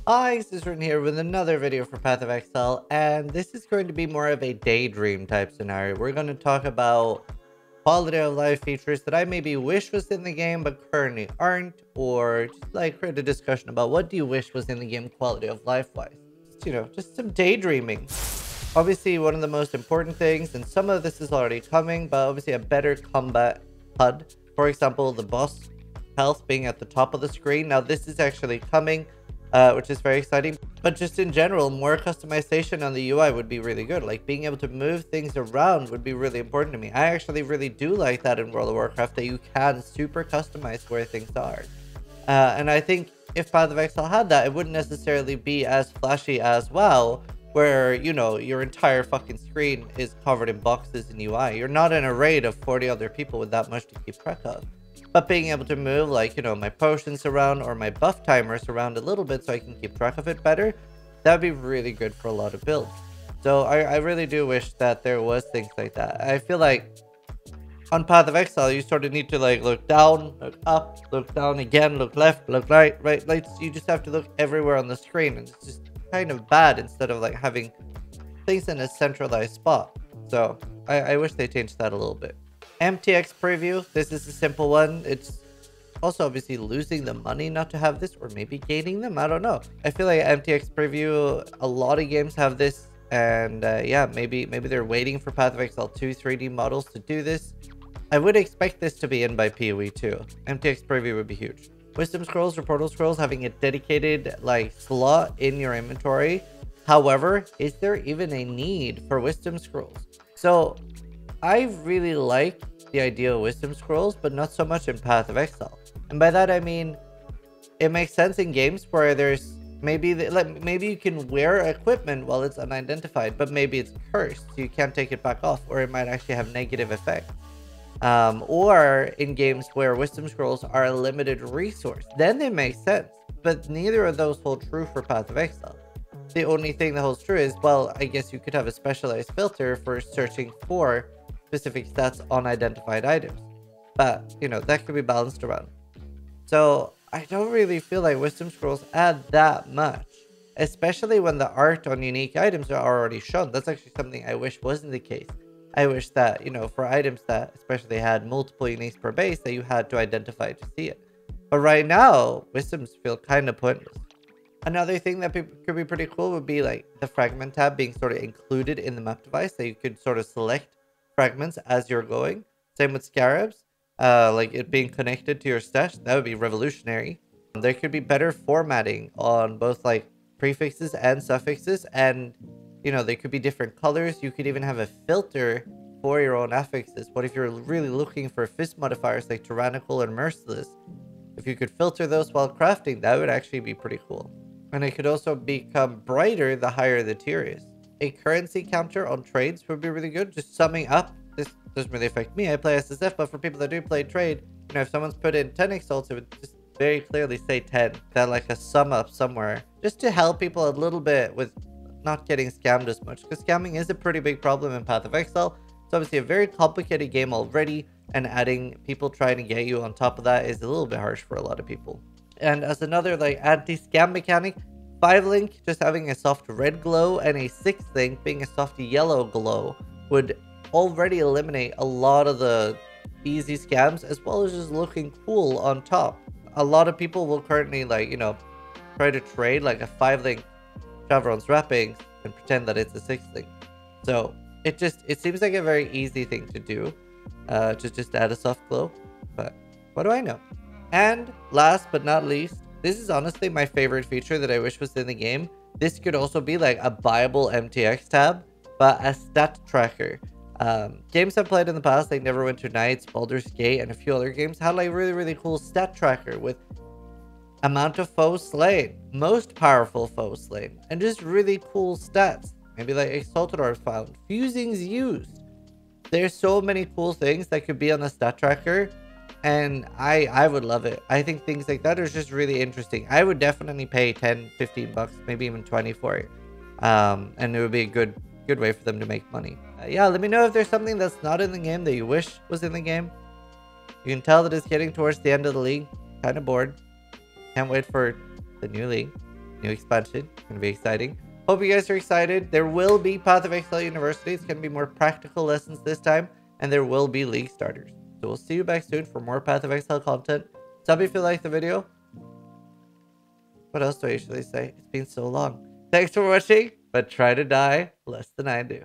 Hi, Zizaran here with another video for Path of Exile, and this is going to be more of a daydream type scenario. We're going to talk about quality of life features that I maybe wish was in the game but currently aren't, or just like create a discussion about what do you wish was in the game quality of life wise. Just some daydreaming. Obviously, one of the most important things, and some of this is already coming, but obviously a better combat HUD. For example, the boss health being at the top of the screen. Now, this is actually coming, which is very exciting. But just in general, more customization on the UI would be really good. Like being able to move things around would be really important to me. I actually really do like that in World of Warcraft, that you can super customize where things are. And I think if Path of Exile had that, it wouldn't necessarily be as flashy as WoW, where, you know, your entire fucking screen is covered in boxes and UI. You're not in a raid of 40 other people with that much to keep track of. But being able to move, like, you know, my potions around or my buff timers around a little bit so I can keep track of it better, that'd be really good for a lot of builds. So I really do wish that there was things like that. I feel like on Path of Exile, you sort of need to, like, look down, look up, look down again, look left, look right, right? Like, you just have to look everywhere on the screen, and it's just kind of bad instead of, like, having things in a centralized spot. So I wish they changed that a little bit. MTX Preview, this is a simple one. It's also obviously losing the money not to have this, or maybe gaining them, I don't know. I feel like MTX Preview, a lot of games have this, and yeah, maybe they're waiting for Path of Exile 2 3D models to do this. I would expect this to be in by PoE too. MTX Preview would be huge. Wisdom Scrolls or Portal Scrolls having a dedicated, like, slot in your inventory. However, is there even a need for Wisdom Scrolls? So I really like the idea of Wisdom Scrolls, but not so much in Path of Exile. And by that I mean, it makes sense in games where there's maybe you can wear equipment while it's unidentified, but maybe it's cursed, so you can't take it back off, or it might actually have negative effects. Or in games where Wisdom Scrolls are a limited resource, then they make sense. But neither of those hold true for Path of Exile. The only thing that holds true is, well, I guess you could have a specialized filter for searching for specific stats on identified items, but you know, that could be balanced around. So I don't really feel like Wisdom Scrolls add that much, especially when the art on unique items are already shown. That's actually something I wish wasn't the case. I wish that, you know, for items that especially had multiple uniques per base, that you had to identify to see it. But right now, Wisdoms feel kind of pointless. Another thing that could be pretty cool would be like the fragment tab being sort of included in the map device, that you could sort of select fragments as you're going. Same with scarabs, like it being connected to your stash. That would be revolutionary. There could be better formatting on both like prefixes and suffixes, and you know, they could be different colors. You could even have a filter for your own affixes. What if you're really looking for fist modifiers like tyrannical and merciless? If you could filter those while crafting, that would actually be pretty cool. And it could also become brighter the higher the tier is. A currency counter on trades would be really good. Just summing up, this doesn't really affect me, I play SSF, but for people that do play trade, you know, if someone's put in 10 exalts, it would just very clearly say 10. That like a sum up somewhere, just to help people a little bit with not getting scammed as much, because scamming is a pretty big problem in Path of Exile. It's obviously a very complicated game already, and adding people trying to get you on top of that is a little bit harsh for a lot of people. And as another like anti-scam mechanic, 5-link just having a soft red glow and a 6-link being a soft yellow glow would already eliminate a lot of the easy scams, as well as just looking cool on top. A lot of people will currently, like, you know, try to trade like a 5-link Chevron's wrappings and pretend that it's a 6-link. So it seems like a very easy thing to do, to just add a soft glow, but what do I know? And last but not least, this is honestly my favorite feature that I wish was in the game. This could also be like a buyable MTX tab, but a stat tracker. Games I've played in the past, like Neverwinter Nights, Baldur's Gate, and a few other games, had like really cool stat tracker with amount of foes slain, most powerful foes slain, and just really cool stats. Maybe like Exalted Orb found, fusings used. There's so many cool things that could be on the stat tracker, and I would love it. I think things like that are just really interesting. I would definitely pay 10, 15 bucks, maybe even 20 for it. And it would be a good way for them to make money. Yeah, let me know if there's something that's not in the game that you wish was in the game. You can tell that it's getting towards the end of the league. Kind of bored. Can't wait for the new league. New expansion. It's going to be exciting. Hope you guys are excited. There will be Path of Exile University. It's going to be more practical lessons this time. And there will be League starters. So we'll see you back soon for more Path of Exile content. Tell me if you liked the video. What else do I usually say? It's been so long. Thanks for watching, but try to die less than I do.